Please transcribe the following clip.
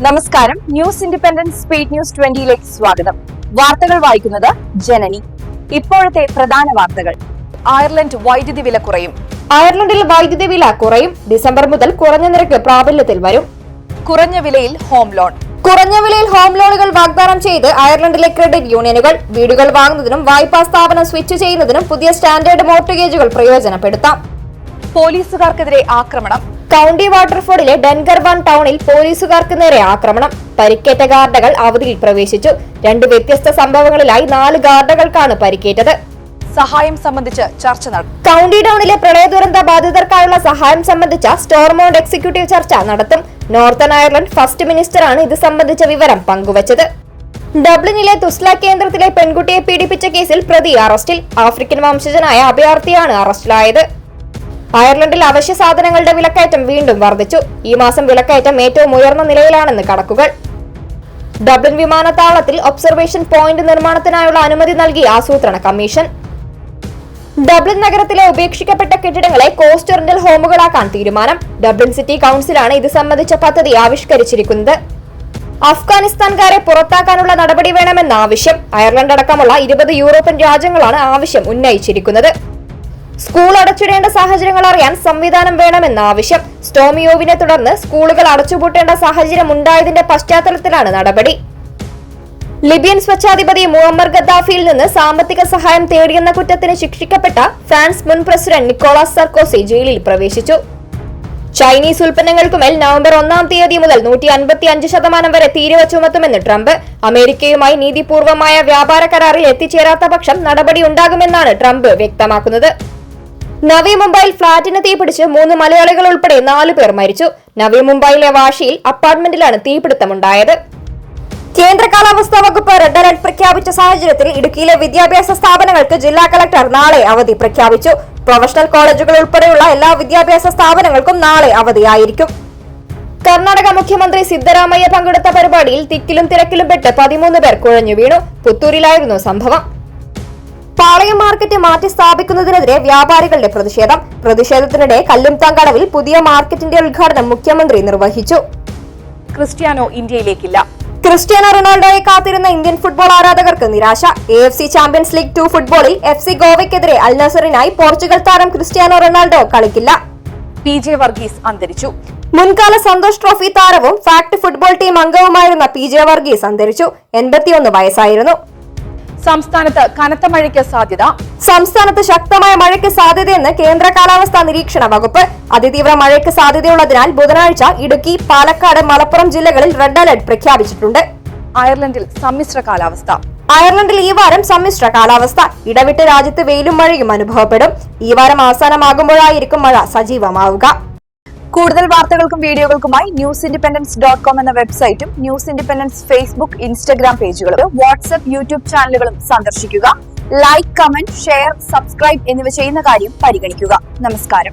നമസ്കാരം. News independent speed news 20ലേക്ക് സ്വാഗതം. വാർത്തകൾ വായിക്കുന്നത് ജനനി. ഇപ്പോഴത്തെ പ്രധാന വാർത്തകൾ. അയർലൻഡ് വൈദ്യുതി വില കുറയും. അയർലൻഡിൽ വൈദ്യുതി വില കുറയും. ഡിസംബർ മുതൽ കുറഞ്ഞ നിരക്ക് പ്രാബല്യത്തിൽ വരും. കുറഞ്ഞ വിലയിൽ ഹോം ലോൺ. കുറഞ്ഞ വിലയിൽ ഹോം ലോണുകൾ വാഗ്ദാനം ചെയ്ത് അയർലൻഡിലെ ക്രെഡിറ്റ് യൂണിയനുകൾ വീടുകൾ വാങ്ങുന്നതിനും വായ്പാ സ്ഥാപനം സ്വിച്ച് ചെയ്യുന്നതിനും പുതിയ സ്റ്റാൻഡേർഡ് മോർട്ടഗേജുകൾ പ്രയോജനപ്പെടുത്താം. പോലീസുകാർക്കെതിരെ ആക്രമണം. കൌണ്ടി വാട്ടർഫോർഡിലെ ഡെൻഗർബാൻ ടൗണിൽ പോലീസുകാർക്ക് നേരെ ആക്രമണം. പരിക്കേറ്റ ഗാർഡുകൾ അവധിയിൽ പ്രവേശിച്ചു. 2 വ്യത്യസ്ത സംഭവങ്ങളിലായി 4 ഗാർഡുകൾക്കാണ് പരിക്കേറ്റത്. സഹായം സംബന്ധിച്ച് ചർച്ച നടത്തും. കൌണ്ടി ടൗണിലെ പ്രളയ ദുരന്ത ബാധിതർക്കായുള്ള സഹായം സംബന്ധിച്ച സ്റ്റോർമോണ്ട് എക്സിക്യൂട്ടീവ് ചർച്ച നടത്തും. നോർത്തേൺ അയർലൻഡ് ഫസ്റ്റ് മിനിസ്റ്ററാണ് ഇത് സംബന്ധിച്ച വിവരം പങ്കുവച്ചത്. ഡബ്ലിനിലെ തുസ്ല കേന്ദ്രത്തിലെ പെൺകുട്ടിയെ പീഡിപ്പിച്ച കേസിൽ പ്രതി അറസ്റ്റിൽ. ആഫ്രിക്കൻ വംശജനായ അഭയാർത്ഥിയാണ് അറസ്റ്റിലായത്. അയർലൻഡിൽ അവശ്യ സാധനങ്ങളുടെ വിലക്കയറ്റം വീണ്ടും വർദ്ധിച്ചു. ഈ മാസം വിലക്കയറ്റം ഏറ്റവും ഉയർന്ന നിലയിലാണെന്ന് കണക്കുകൾ. ഡബ്ലിൻ വിമാനത്താവളത്തിൽ ഒബ്സർവേഷൻ പോയിന്റ് നിർമ്മാണത്തിനായുള്ള അനുമതി നൽകി ആസൂത്രണ കമ്മീഷൻ. ഡബ്ലിൻ നഗരത്തിലെ ഉപേക്ഷിക്കപ്പെട്ട കെട്ടിടങ്ങളെ കോസ്റ്റ് റെന്റൽ ഹോമുകളാക്കാൻ തീരുമാനം. ഡബ്ലിൻ സിറ്റി കൌൺസിലാണ് ഇത് സംബന്ധിച്ച പദ്ധതി ആവിഷ്കരിച്ചിരിക്കുന്നത്. അഫ്ഗാനിസ്ഥാൻകാരെ പുറത്താക്കാനുള്ള നടപടി വേണമെന്ന ആവശ്യം. അയർലൻഡ് അടക്കമുള്ള 20 യൂറോപ്യൻ രാജ്യങ്ങളാണ് ആവശ്യം ഉന്നയിച്ചിരിക്കുന്നത്. സ്കൂൾ അടച്ചിടേണ്ട സാഹചര്യങ്ങൾ അറിയാൻ സംവിധാനം വേണമെന്ന ആവശ്യം. സ്റ്റോമിയോവിനെ തുടർന്ന് സ്കൂളുകൾ അടച്ചുപൂട്ടേണ്ട സാഹചര്യം ഉണ്ടായതിന്റെ പശ്ചാത്തലത്തിലാണ് നടപടി. ലിബിയൻ സ്വച്ഛാധിപതി മുഅമ്മർ ഗദ്ദാഫിയിൽ നിന്ന് സാമ്പത്തിക സഹായം തേടിയെന്ന കുറ്റത്തിന് ശിക്ഷിക്കപ്പെട്ട ഫ്രാൻസ് മുൻ പ്രസിഡന്റ് നിക്കോളാസ് സർക്കോസി ജയിലിൽ പ്രവേശിച്ചു. ചൈനീസ് ഉൽപ്പന്നങ്ങൾക്കുമേൽ നവംബർ 1-ാം തീയതി മുതൽ 155% വരെ തീരുവ ചുമത്തുമെന്ന് ട്രംപ്. അമേരിക്കയുമായി നീതിപൂർവമായ വ്യാപാര കരാറിൽ എത്തിച്ചേരാത്ത പക്ഷം നടപടി ഉണ്ടാകുമെന്നാണ് ട്രംപ് വ്യക്തമാക്കുന്നത്. നവി മുംബൈയിൽ ഫ്ളാറ്റിന് തീപിടിച്ച് 3 മലയാളികൾ ഉൾപ്പെടെ 4 പേർ മരിച്ചു. നവി മുംബൈയിലെ വാഷിയിൽ അപ്പാർട്ട്മെന്റിലാണ് തീപിടുത്തമുണ്ടായത്. കേന്ദ്ര കാലാവസ്ഥാ വകുപ്പ് റെഡ് അലർട്ട് പ്രഖ്യാപിച്ച സാഹചര്യത്തിൽ ഇടുക്കിയിലെ വിദ്യാഭ്യാസ സ്ഥാപനങ്ങൾക്ക് ജില്ലാ കളക്ടർ നാളെ അവധി പ്രഖ്യാപിച്ചു. പ്രൊഫഷണൽ കോളേജുകൾ ഉൾപ്പെടെയുള്ള എല്ലാ വിദ്യാഭ്യാസ സ്ഥാപനങ്ങൾക്കും നാളെ അവധിയായിരിക്കും. കർണാടക മുഖ്യമന്ത്രി സിദ്ധരാമയ്യ പങ്കെടുത്ത പരിപാടിയിൽ തിക്കിലും തിരക്കിലും പെട്ട് 13 പേർ കുഴഞ്ഞു വീണു. പുത്തൂരിലായിരുന്നു സംഭവം. പാളയം മാർക്കറ്റ് മാറ്റി സ്ഥാപിക്കുന്നതിനെതിരെ വ്യാപാരികളുടെ പ്രതിഷേധത്തിനിടെ കല്ലുംതാങ്കടവിൽ പുതിയ മാർക്കറ്റിന്റെ ഉദ്ഘാടനം മുഖ്യമന്ത്രി നിർവഹിച്ചു. ക്രിസ്ത്യാനോ ഇന്ത്യയിലേക്കില്ല. ക്രിസ്ത്യാനോ റൊണാൾഡോയെ കാത്തിരുന്ന ഇന്ത്യൻ ഫുട്ബോൾ ആരാധകർക്ക് നിരാശ. AFC ചാമ്പ്യൻസ് ലീഗ് 2 ഫുട്ബോളിൽ FC ഗോവയ്ക്കെതിരെ അൽ നസറിനായി പോർച്ചുഗൽ താരം ക്രിസ്ത്യാനോ റൊണാൾഡോ കളിക്കില്ല. PJ വർഗീസ് അന്തരിച്ചു. മുൻകാല സന്തോഷ് ട്രോഫി താരവും ഫാക്ട് ഫുട്ബോൾ ടീം അംഗവുമായിരുന്ന PJ വർഗീസ് അന്തരിച്ചു. 81 വയസ്സായിരുന്നു. സംസ്ഥാനത്ത് കനത്ത മഴയ്ക്ക് സാധ്യത. സംസ്ഥാനത്ത് ശക്തമായ മഴയ്ക്ക് സാധ്യതയെന്ന് കേന്ദ്ര കാലാവസ്ഥാ നിരീക്ഷണ വകുപ്പ്. അതിതീവ്ര മഴയ്ക്ക് സാധ്യതയുള്ളതിനാൽ ബുധനാഴ്ച ഇടുക്കി, പാലക്കാട്, മലപ്പുറം ജില്ലകളിൽ റെഡ് അലർട്ട് പ്രഖ്യാപിച്ചിട്ടുണ്ട്. അയർലൻഡിൽ സമ്മിശ്ര കാലാവസ്ഥ. അയർലൻഡിൽ ഈ വാരം സമ്മിശ്ര കാലാവസ്ഥ. ഇടവിട്ട് രാജ്യത്ത് വെയിലും മഴയും അനുഭവപ്പെടും. ഈ വാരം അവസാനമാകുമ്പോഴായിരിക്കും മഴ സജീവമാവുക. കൂടുതൽ വാർത്തകൾക്കും വീഡിയോകൾക്കുമായി newsindependence.com എന്ന വെബ്സൈറ്റും ന്യൂസ് ഇൻഡിപെൻഡൻസ് ഫേസ്ബുക്ക്, ഇൻസ്റ്റഗ്രാം പേജുകളും വാട്സ്ആപ്പ്, യൂട്യൂബ് ചാനലുകളും സന്ദർശിക്കുക. ലൈക്ക്, കമന്റ്, ഷെയർ, സബ്സ്ക്രൈബ് എന്നിവ ചെയ്യുന്ന കാര്യം പരിഗണിക്കുക. നമസ്കാരം.